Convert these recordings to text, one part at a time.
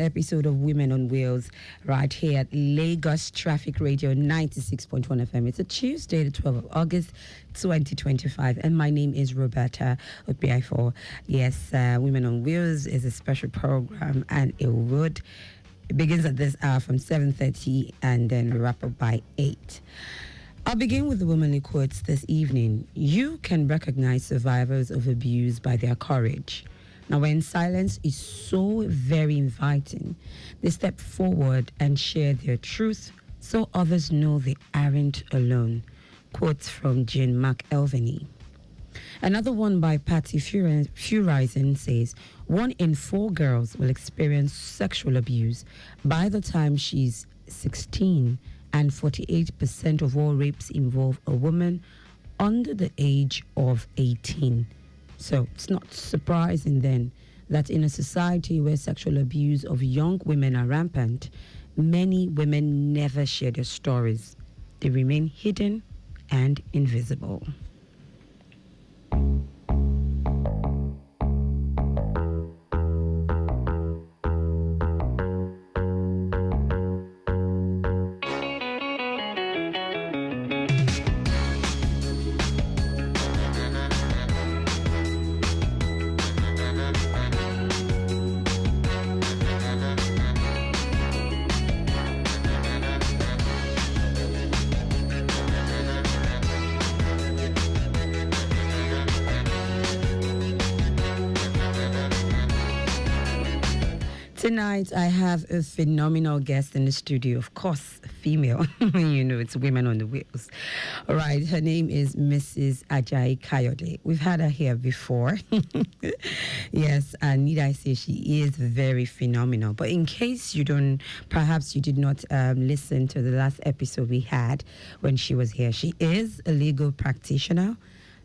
episode of Women on Wheels right here at Lagos Traffic Radio 96.1 FM. It's a Tuesday, the 12th of August, 2025. And my name is Roberta Obiaifo. Yes, Women on Wheels is a special program and it begins at this hour from 7:30 and then wrap up by 8. I'll begin with the womanly quotes this evening. You can recognize survivors of abuse by their courage. Now, when silence is so very inviting, they step forward and share their truth so others know they aren't alone. Quotes from Jean McElveny. Another one by Patty Furisen says, 1 in 4 girls will experience sexual abuse by the time she's 16, and 48% of all rapes involve a woman under the age of 18. So it's not surprising then that in a society where sexual abuse of young women are rampant, many women never share their stories. They remain hidden and invisible. Tonight, I have a phenomenal guest in the studio. Of course, female. You know, it's Women on the Wheels. All right, her name is Mrs. Ajayi Kayode. We've had her here before. Yes, and need I say she is very phenomenal. But in case perhaps you did not listen to the last episode we had when she was here, she is a legal practitioner,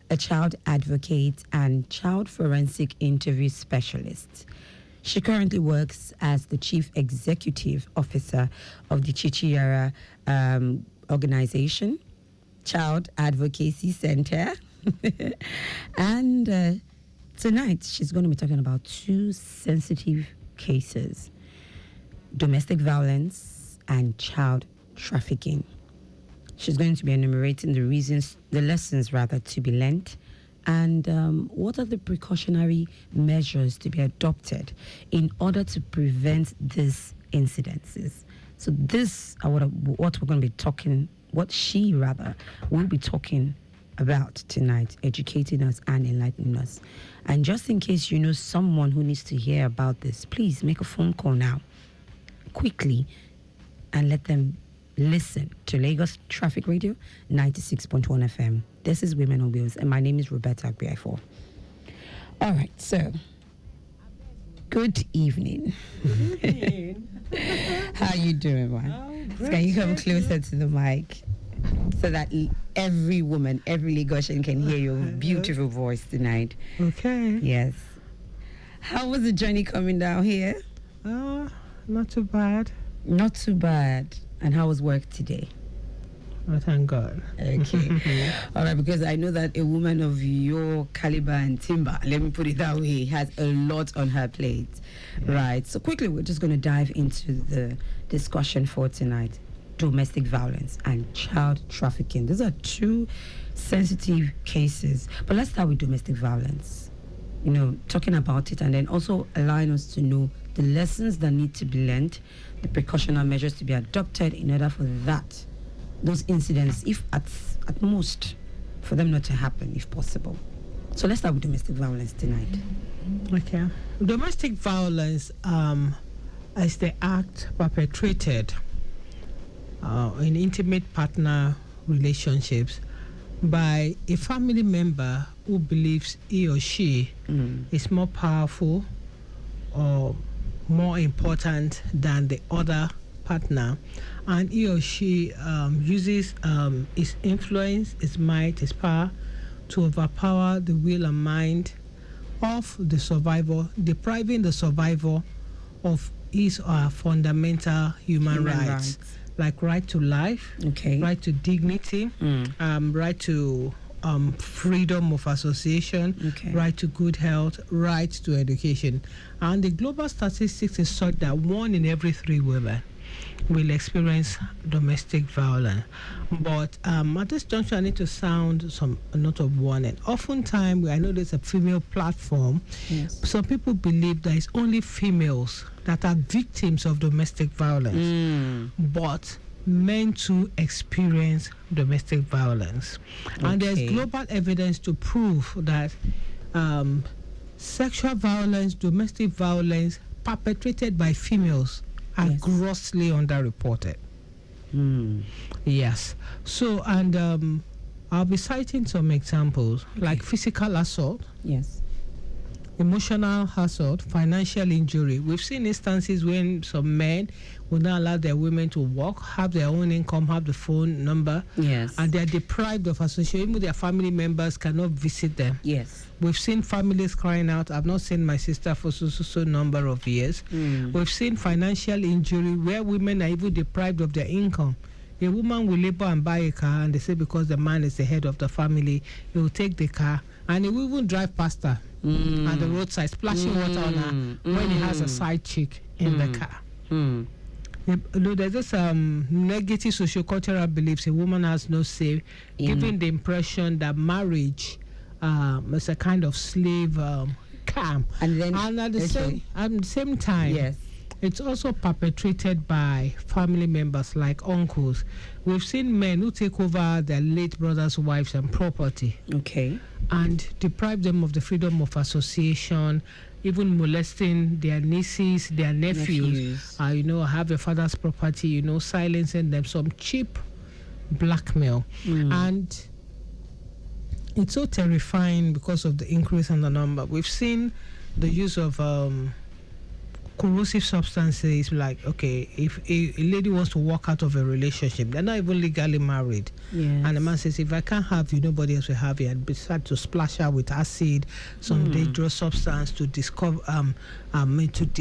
a child advocate, and child forensic interview specialist. She currently works as the Chief Executive Officer of the Chichiyara Organization, Child Advocacy Center. And tonight, she's going to be talking about 2 sensitive cases, domestic violence and child trafficking. She's going to be enumerating the lessons to be learnt, and what are the precautionary measures to be adopted in order to prevent these incidences. So this are what we're going to be talking, what she will be talking about tonight, educating us and enlightening us. And just in case you know someone who needs to hear about this, please make a phone call now, quickly, and let them listen to Lagos Traffic Radio 96.1 FM. This is Women on Wheels, and my name is Roberta Agbiaifo. All right, so good evening. Good evening. How you doing, man? Oh, Can you come closer to the mic so that every woman, every Lagosian can hear your beautiful voice tonight? Okay. Yes. How was the journey coming down here? Not too bad. Not too bad. And how was work today? Oh, thank God. Okay. All right, because I know that a woman of your caliber and timber, let me put it that way, has a lot on her plate. Yeah. Right. So quickly, we're just going to dive into the discussion for tonight. Domestic violence and child trafficking. Those are 2 sensitive cases. But let's start with domestic violence. You know, talking about it and then also allowing us to know the lessons that need to be learned, the precautionary measures to be adopted in order for those incidents, if at most, for them not to happen, if possible. So let's start with domestic violence tonight. Okay. Domestic violence is the act perpetrated in intimate partner relationships by a family member who believes he or she is more powerful or more important than the other partner, and he or she uses his influence, his might, his power to overpower the will and mind of the survivor, depriving the survivor of his or her fundamental human rights, like right to life, okay, right to dignity, right to freedom of association, right to good health, right to education. And the global statistics is such that 1 in every 3 women will experience domestic violence. But at this juncture, I need to sound a note of warning. Oftentimes, I know there's a female platform. Yes. Some people believe that it's only females that are victims of domestic violence. But men too experience domestic violence. And there's global evidence to prove that sexual violence, domestic violence perpetrated by females are grossly underreported. Yes. So, and I'll be citing some examples like physical assault. Yes. Emotional assault, financial injury. We've seen instances when some men will not allow their women to work, have their own income, have the phone number, and they're deprived of association. Even their family members cannot visit them. Yes. We've seen families crying out, I've not seen my sister for so number of years. We've seen financial injury where women are even deprived of their income. A woman will labor and buy a car, and they say because the man is the head of the family, he will take the car and he will even drive past her at the roadside, splashing water on her when he has a side chick in the car. There's this negative sociocultural beliefs. A woman has no say, giving the impression that marriage is a kind of slave camp. And at the same time, it's also perpetrated by family members like uncles. We've seen men who take over their late brothers' wives and property. And deprive them of the freedom of association, even molesting their nieces, their nephews. Have a father's property, silencing them, some cheap blackmail. And it's so terrifying because of the increase in the number. We've seen the use of corrosive substances, like, if a lady wants to walk out of a relationship, they're not even legally married. And the man says, if I can't have you, nobody else will have you, and decide to splash her with acid, some dangerous substance to to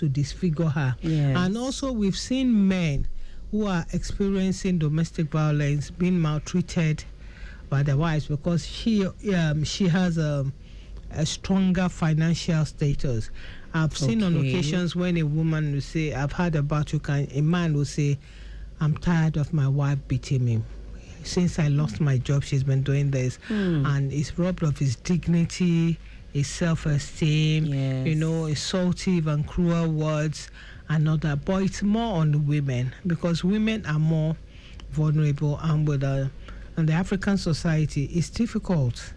disfigure her. And also we've seen men who are experiencing domestic violence being maltreated by their wives because she has a stronger financial status. I've seen on occasions when a woman will say, I've heard about a man will say, I'm tired of my wife beating me. Since I lost my job, she's been doing this. And it's robbed of his dignity, his self-esteem, assaultive and cruel words and all that. But it's more on the women because women are more vulnerable, and with the African society, it's difficult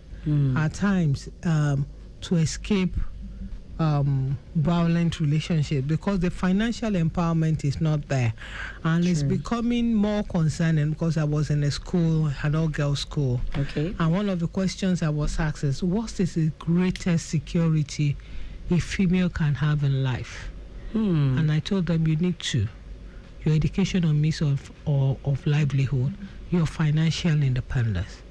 at times to escape violent relationship because the financial empowerment is not there, and it's becoming more concerning because I was in a school, an all-girls school, and one of the questions I was asked is, what is the greatest security a female can have in life? And I told them, you need two: your education or means of livelihood, your financial independence,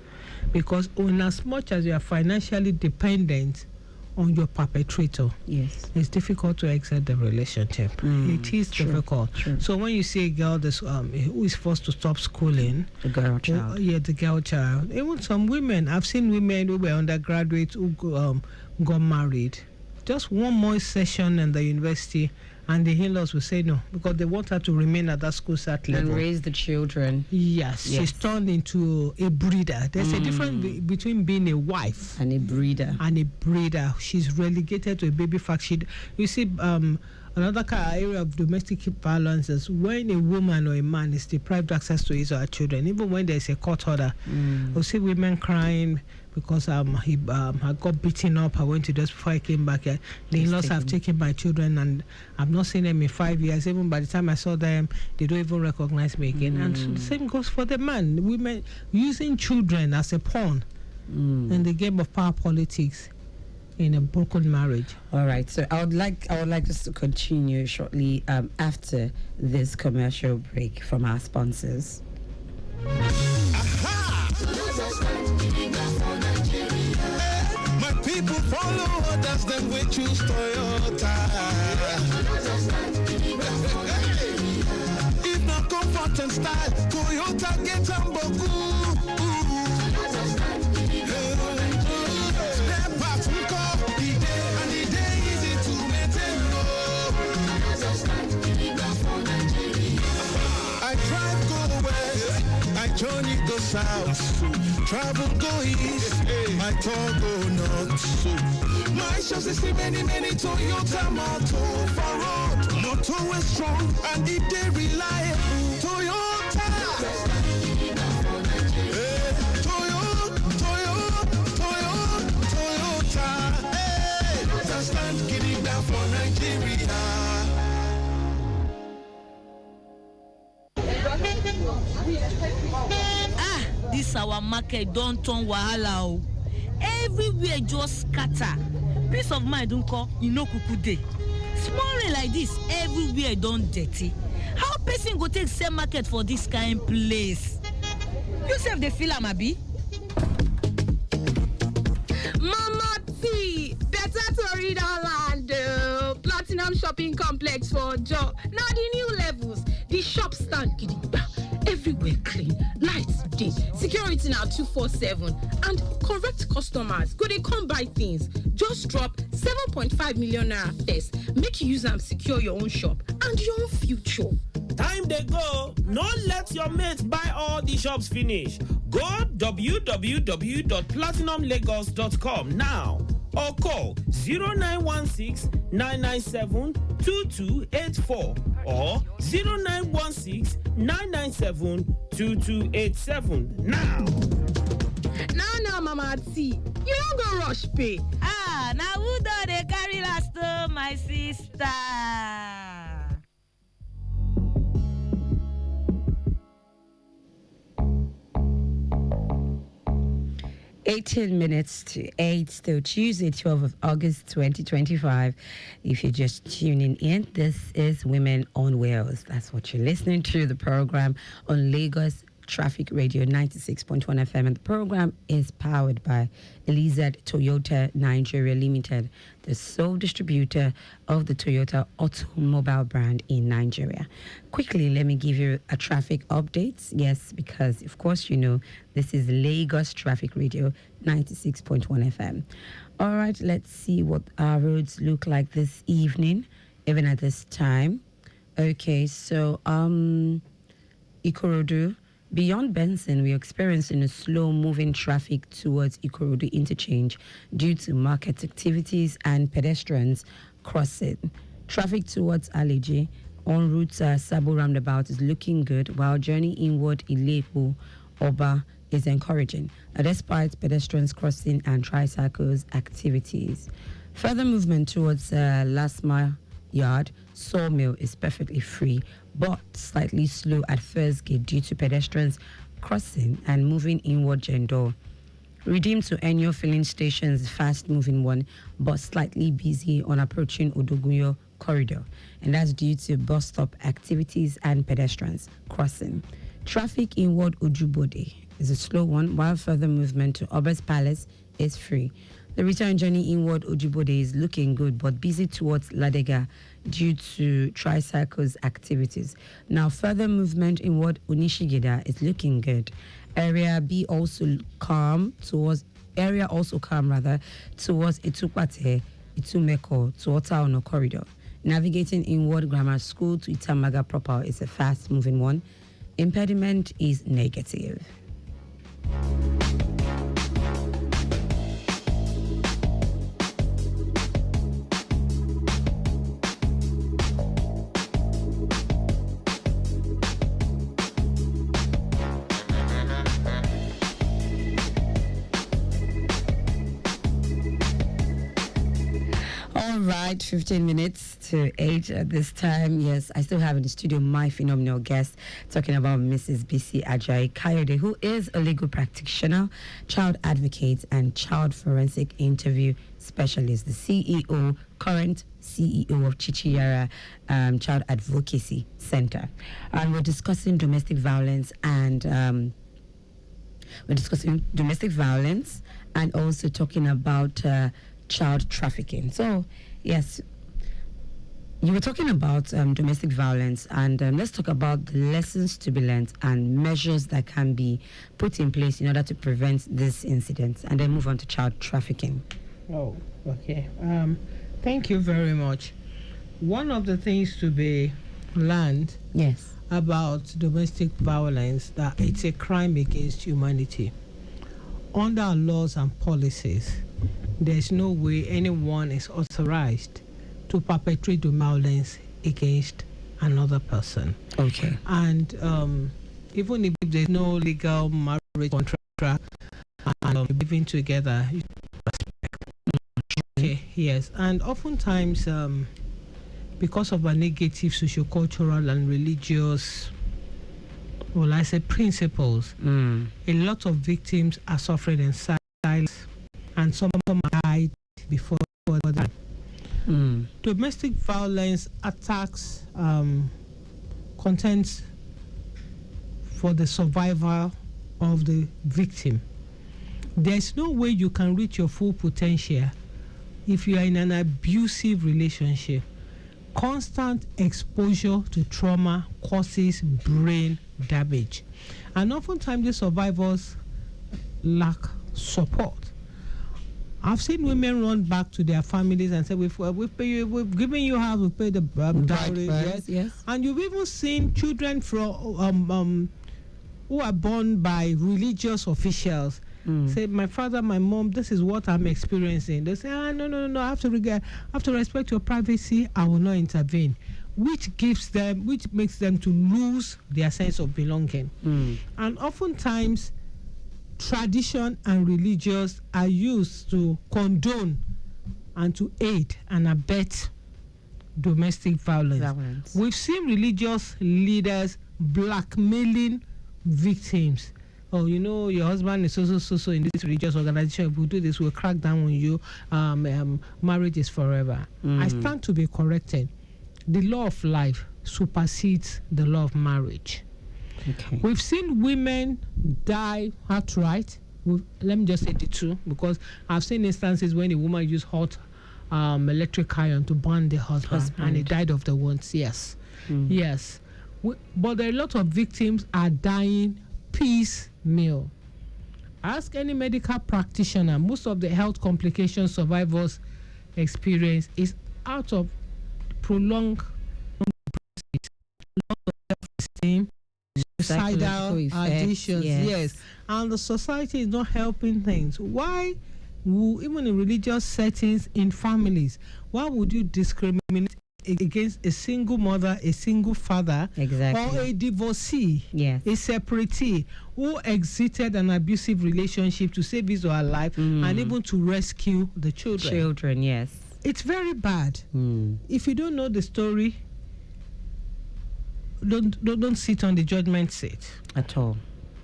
because in as much as you are financially dependent on your perpetrator, it's difficult to exit the relationship. It is difficult. So when you see a girl who is forced to stop schooling, the girl child, the girl child. Even some women, I've seen women who were undergraduates who got married. Just one more session in the university, and the in-laws will say no because they want her to remain at that school level and raise the children. She's turned into a breeder. There's a difference between being a wife and a breeder. She's relegated to a baby factory. You see, another area of domestic violence is when a woman or a man is deprived access to his or her children. Even when there's a court order, you'll see women crying because I got beaten up. I went to this before I came back. The in-laws have taken my children, and I've not seen them in 5 years. Even by the time I saw them, they don't even recognize me again. And the same goes for the man. Women using children as a pawn in the game of power politics in a broken marriage. All right. So I would like us to continue shortly after this commercial break from our sponsors. People follow others, then we choose Toyota. If not comfort and style, Toyota gets Amboku. money go south, travel go east, my tour go north. So my shops is see many Toyota motor for road. Motor is strong and it dey reliable. Toyota. Toyota. Hey, just stand getting down for Nigeria. This our market don't turn wahala o. Everywhere just scatter. Peace of mind don't call, kuku dey. Small rain like this, everywhere don't dirty. How person go take sell market for this kind place? You sef dey feel am abi? Mama T, better tori don land o. Platinum Shopping Complex for Ojo. Now the new levels, the shop stand gidigba. Everywhere clean, lights dey, security now 247, and correct customers go dey come buy things. Just drop 7.5 million naira first. Make you use am secure your own shop and your own future. Time they go. No let your mates buy all the shops finish. Go www.platinumlagos.com now or call 0916 997 2284 or 0916 997 2287 now. Now, Mama T, you don't go rush pay. Now who do they carry last my sister? 18 minutes to 8, still Tuesday, 12th of August, 2025. If you're just tuning in, this is Women on Wheels. That's what you're listening to, the program on Lagos Traffic Radio 96.1 FM. And the program is powered by Elizad Toyota Nigeria Limited, the sole distributor of the Toyota automobile brand in Nigeria. Quickly, let me give you a traffic update. Yes, because of course, you know, this is Lagos Traffic Radio 96.1 FM. All right, let's see what our roads look like this evening, even at this time. Okay, so Ikorodu, beyond Benson, we're experiencing a slow-moving traffic towards Ikorodu interchange due to market activities and pedestrians crossing. Traffic towards Aleji on route Sabo roundabout is looking good, while journey inward Ilepo Oba is encouraging, despite pedestrians crossing and tricycles activities. Further movement towards Last Mile Yard Sawmill is perfectly free, but slightly slow at first gate due to pedestrians crossing and moving inward Jendor. Redeemed to Enyo filling station is fast moving one, but slightly busy on approaching Odogunyo corridor, and that's due to bus stop activities and pedestrians crossing. Traffic inward Ojubode is a slow one, while further movement to Ober's Palace is free. The return journey inward Ojibode is looking good, but busy towards Ladega due to tricycles activities. Now, further movement inward Unishigida is looking good. Area also calm towards Itukpate, Itumeko to Otaono corridor. Navigating inward Grammar School to Itamaga proper is a fast-moving one. Impediment is negative. Right, 15 minutes to 8 at this time. Yes, I still have in the studio my phenomenal guest talking about Mrs. Bisi Ajayi Kayode, who is a legal practitioner, child advocate, and child forensic interview specialist, the current CEO of Chichiyara Child Advocacy Center. And we're discussing domestic violence and also talking about child trafficking. So, yes, you were talking about domestic violence, and let's talk about the lessons to be learned and measures that can be put in place in order to prevent this incident, and then move on to child trafficking. Oh, okay. Thank you very much. One of the things to be learned Yes. about domestic violence that it's a crime against humanity. Under our laws and policies, there's no way anyone is authorized to perpetrate the violence against another person. Okay. And even if there's no legal marriage contract and living together, you respect. Okay, yes. And oftentimes, because of our negative sociocultural and religious, well, I say principles, a lot of victims are suffering in silence, and some of them died before that. Domestic violence attacks contents for the survival of the victim. There's no way you can reach your full potential if you are in an abusive relationship. Constant exposure to trauma causes brain damage, and oftentimes the survivors lack support. I've seen women run back to their families and say, we've given you how to pay the dowry, yes. And you've even seen children from who are born by religious officials say, my father, my mom, this is what I'm experiencing. They say, no, I have to respect your privacy. I will not intervene, which makes them to lose their sense of belonging. And oftentimes, tradition and religious are used to condone and to aid and abet domestic violence. We've seen religious leaders blackmailing victims. Oh, you know, your husband is so in this religious organization. If we do this, we'll crack down on you. Marriage is forever. I stand to be corrected. The law of life supersedes the law of marriage. Okay. We've seen women die outright. Let me just say the two, because I've seen instances when a woman used hot electric iron to burn the husband and he died of the wounds. Yes. Yes. But there are a lot of victims are dying piecemeal. Ask any medical practitioner, most of the health complications survivors experience is out of prolonged self-esteem, suicidal additions, yes. And the society is not helping things. Why even in religious settings, in families, why would you discriminate against a single mother, a single father, or a divorcee, a separatee who exited an abusive relationship to save his or her life and even to rescue the children? Yes. It's very bad. If you don't know the story, don't sit on the judgment seat at all,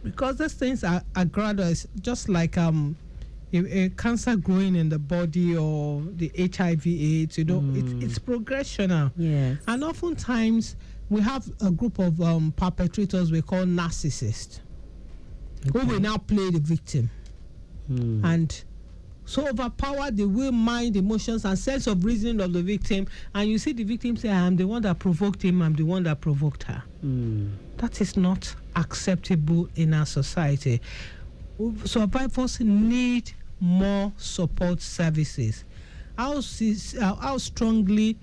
because these things are gradual, just like a cancer growing in the body or the HIV/AIDS. You know, it's progressional. Yes. And oftentimes we have a group of perpetrators we call narcissists, who will now play the victim and so overpower the will, mind, emotions, and sense of reasoning of the victim. And you see the victim say, I'm the one that provoked him, I'm the one that provoked her. That is not acceptable in our society. Survivors need more support services. I'll strongly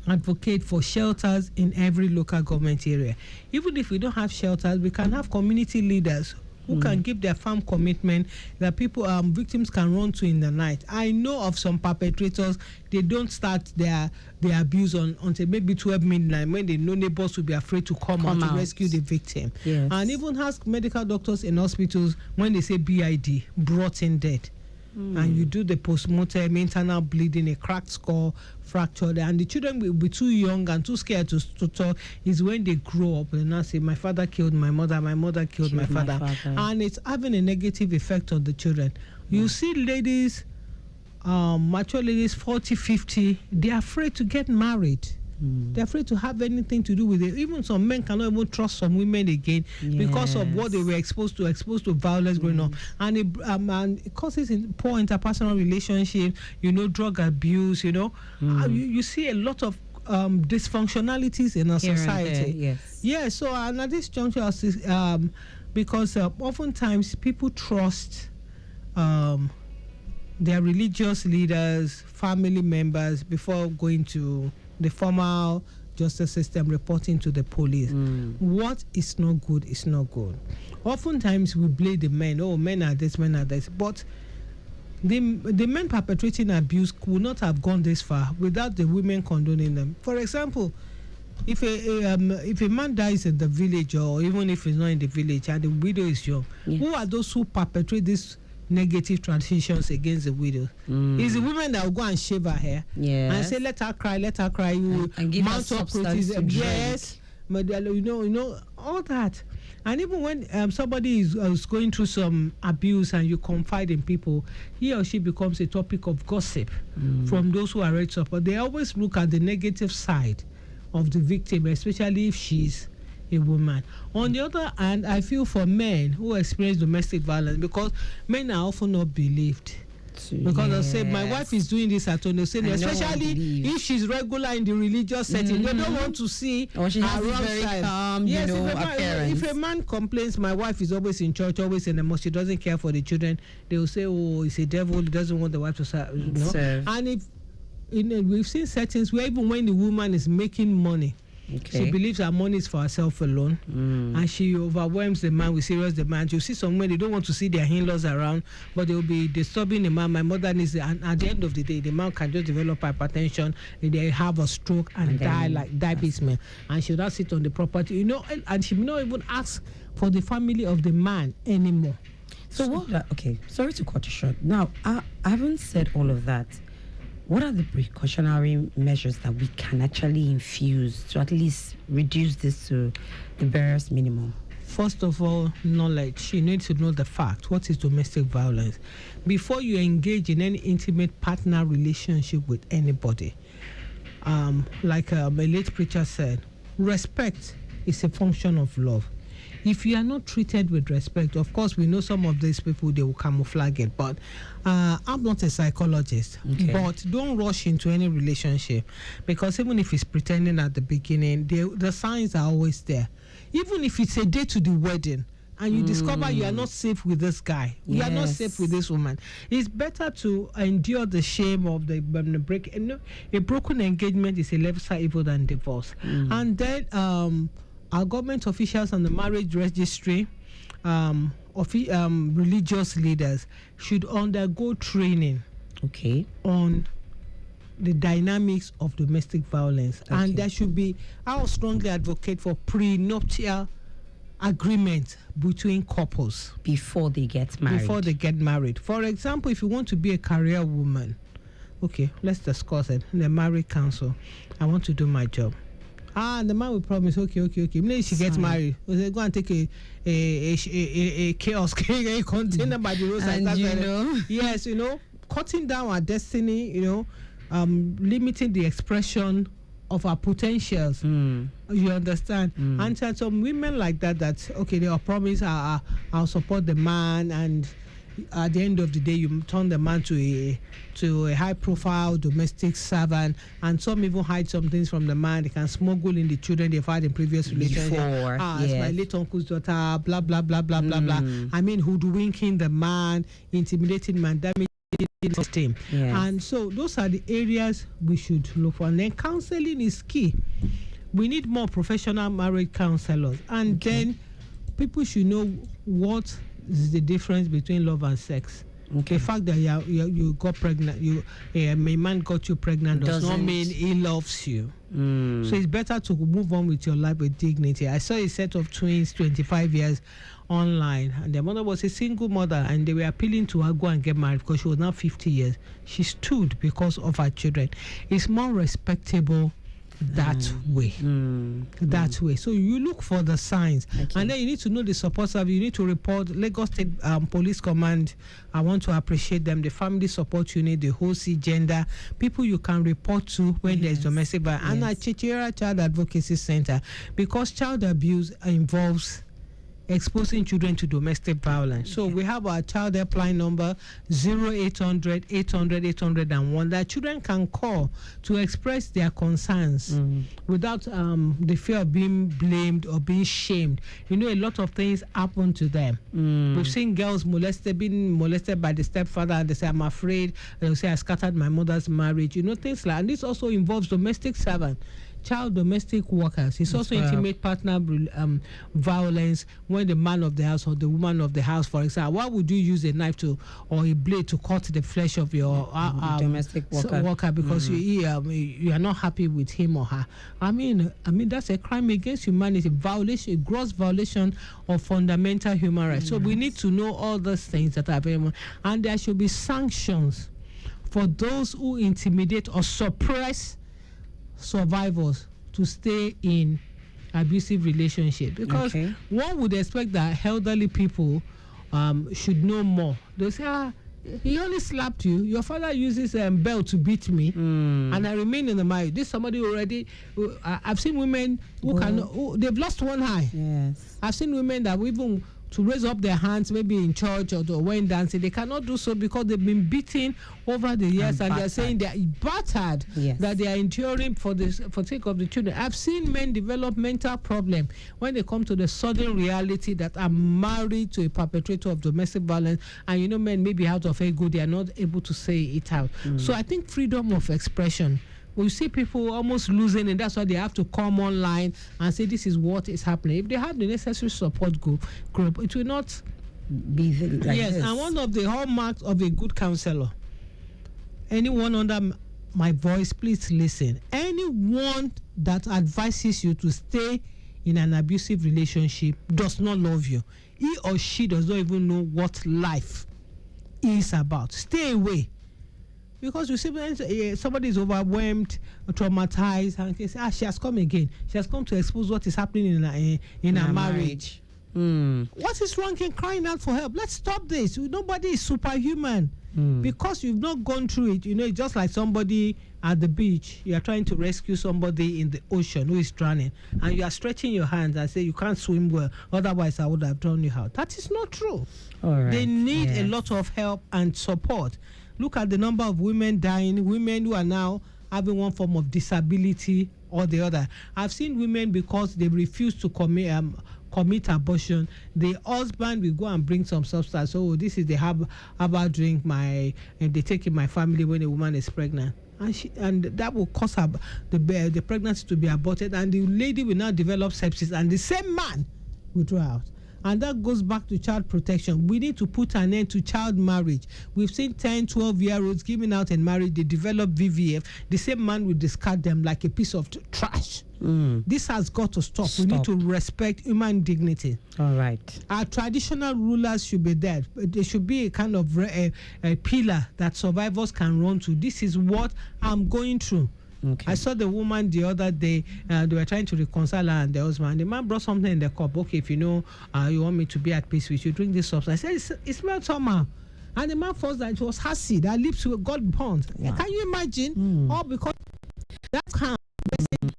advocate for shelters in every local government area. Even if we don't have shelters, we can have community leaders who can give their firm commitment that victims can run to in the night. I know of some perpetrators, they don't start their abuse until maybe 12 midnight, when they know neighbors will be afraid to come out to rescue the victim. Yes. And even ask medical doctors in hospitals when they say BID, brought in dead. And you do the post-mortem, internal bleeding, a cracked skull, fractured, and the children will be too young and too scared to talk. Is when they grow up and now say, my father killed my mother killed my father. And it's having a negative effect on the children. You see ladies, mature ladies, 40, 50, they're afraid to get married. They're afraid to have anything to do with it. Even some men cannot even trust some women again because of what they were exposed to violence growing up. And it causes poor interpersonal relationships, drug abuse, you see a lot of dysfunctionalities in our society. Yeah, so and at this juncture, because oftentimes people trust their religious leaders, family members before going to the formal justice system reporting to the police. What is not good is not good. Oftentimes we blame the men. Oh, men are this, men are this. But the men perpetrating abuse could not have gone this far without the women condoning them. For example, if a man dies in the village, or even if he's not in the village and the widow is young, who are those who perpetrate these negative transitions against the widow? It's the women that will go and shave her hair and say, let her cry. You and give her mount up substance to drink. yes, but you know all that. And even when somebody is going through some abuse and you confide in people, he or she becomes a topic of gossip from those who are ready to support. They always look at the negative side of the victim, especially if she's a woman. On the other hand, I feel for men who experience domestic violence, because men are often not believed. Because they'll say, my wife is doing this at home. They'll say, especially if she's regular in the religious setting, they don't want to see or she has her a very calm, yes, appearance. If a man complains, my wife is always in church, always in the mosque, she doesn't care for the children, they will say, oh, it's a devil, he doesn't want the wife to serve. And if we've seen settings where even when the woman is making money, she believes her money is for herself alone, and she overwhelms the man with serious demands. You see some men, they don't want to see their in-laws around, but they will be disturbing the man. My mother needs it. And at the end of the day, the man can just develop hypertension, and they have a stroke and die peaceful. And she will not sit on the property, and she will not even ask for the family of the man anymore. So sorry to cut you short. Now, I haven't said all of that. What are the precautionary measures that we can actually infuse to at least reduce this to the barest minimum? First of all, knowledge. You need to know the fact. What is domestic violence? Before you engage in any intimate partner relationship with anybody, like a late preacher said, respect is a function of love. If you are not treated with respect, of course, we know some of these people, they will camouflage it. But I'm not a psychologist. But don't rush into any relationship, because even if it's pretending at the beginning, the signs are always there. Even if it's a day to the wedding, and you discover you are not safe with this guy, you are not safe with this woman, it's better to endure the shame of the break. A broken engagement is a lesser evil than divorce. And then our government officials and the marriage registry, religious leaders should undergo training on the dynamics of domestic violence. And there should be, I would strongly advocate for prenuptial agreement between couples before they get married. For example, if you want to be a career woman, let's discuss it in the marriage council. I want to do my job. And the man will promise, okay. Maybe she gets married. They go and take a kiosk, a container by the roadside. And yes, cutting down our destiny, limiting the expression of our potentials. You understand? And so some women like that, they will promise, I'll support the man, and at the end of the day, you turn the man to a high-profile domestic servant, and some even hide some things from the man. They can smuggle in the children they've had in previous relationships. It's my late uncle's daughter, blah, blah, blah, blah, blah, blah. I mean, hoodwinking the man, intimidating man, damaging the system. And so those are the areas we should look for. And then counseling is key. We need more professional marriage counselors. And then people should know what is the difference between love and sex. The fact that you got pregnant, a man got you pregnant does not mean he loves you. So it's better to move on with your life with dignity. I saw a set of twins, 25 years, online, and their mother was a single mother, and they were appealing to her go and get married because she was now 50 years. She stood because of her children. It's more respectable that way. So you look for the signs, and then you need to know the support service. You need to report Lagos State Police Command. I want to appreciate them. The family support unit, the HOSI, gender people you can report to when there's domestic violence, and at Chichira Child Advocacy Center, because child abuse involves exposing children to domestic violence. So we have our child helpline number 0800 800 801 that children can call to express their concerns without the fear of being blamed or being shamed. A lot of things happen to them. We've seen girls being molested by the stepfather, and they say, I'm afraid. They'll say, I scattered my mother's marriage. Things like, and this also involves domestic servant. child domestic workers. It's also 12. intimate partner violence when the man of the house or the woman of the house, for example, why would you use a knife or a blade to cut the flesh of your domestic worker, because you are not happy with him or her? I mean that's a crime against humanity, violation, a gross violation of fundamental human rights. So we need to know all those things that are available, and there should be sanctions for those who intimidate or suppress survivors to stay in abusive relationships, because one would expect that elderly people should know more. They say, he only slapped you. Your father uses belt to beat me, and I remain in the marriage. This somebody already. I've seen women who they've lost one eye. Yes. I've seen women that even to raise up their hands, maybe in church or when dancing, they cannot do so because they've been beaten over the years, and they're saying they're battered, that they are enduring for sake of the children. I've seen men develop mental problem when they come to the sudden reality that I'm married to a perpetrator of domestic violence, and men maybe out of ego, they are not able to say it out. So I think freedom of expression, we see people almost losing, and that's why they have to come online and say this is what is happening. If they have the necessary support group, it will not be like yes. this. And one of the hallmarks of a good counselor, anyone under my voice, please listen. Anyone that advises you to stay in an abusive relationship does not love you. He or she does not even know what life is about. Stay away. Because you see, somebody is overwhelmed, traumatized, and they say, she has come again. She has come to expose what is happening in her marriage. What is wrong in crying out for help? Let's stop this. Nobody is superhuman. Because you've not gone through it. It's just like somebody at the beach. You are trying to rescue somebody in the ocean who is drowning, and you are stretching your hands and say, you can't swim well, otherwise I would have drawn you out. That is not true. All right. They need a lot of help and support. Look at the number of women dying, women who are now having one form of disability or the other. I've seen women, because they refuse to commit abortion, the husband will go and bring some substance. So this is the herbal drink they take in my family when a woman is pregnant. And that will cause the pregnancy to be aborted, and the lady will now develop sepsis, and the same man will draw out. And that goes back to child protection. We need to put an end to child marriage. We've seen 10, 12-year-olds giving out in marriage. They develop VVF. The same man will discard them like a piece of trash. This has got to stop. We need to respect human dignity. All right. Our traditional rulers should be there. There should be a kind of a pillar that survivors can run to. This is what I'm going through. I saw the woman the other day. They were trying to reconcile her and the husband. The man brought something in the cup. Okay, if you want me to be at peace with you, drink this substance. I said, it smelled somehow. And the man forced that it was acid. Her lips got burnt. Wow. Can you imagine? All because that's calm.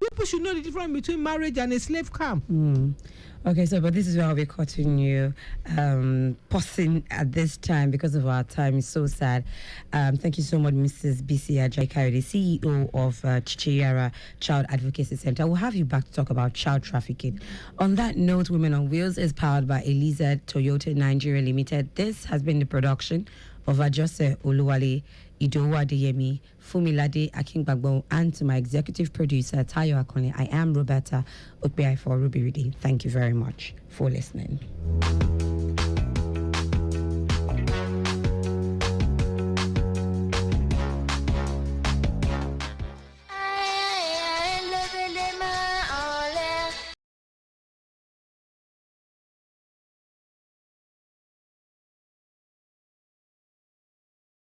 People should know the difference between marriage and a slave camp. Okay, but this is where I'll be cutting you, pausing at this time because of our time. It's so sad. Thank you so much, Mrs. BC Ajayi, the CEO of Chichiyara Child Advocacy Center. We'll have you back to talk about child trafficking. On that note, Women on Wheels is powered by Eliza Toyota Nigeria Limited. This has been the production of Ajose Oluwale, Idowu Adeyemi, Fumilade Akingbagbo, and to my executive producer, Tayo Akone. I am Roberta Okbeai for Ruby Reading. Thank you very much for listening.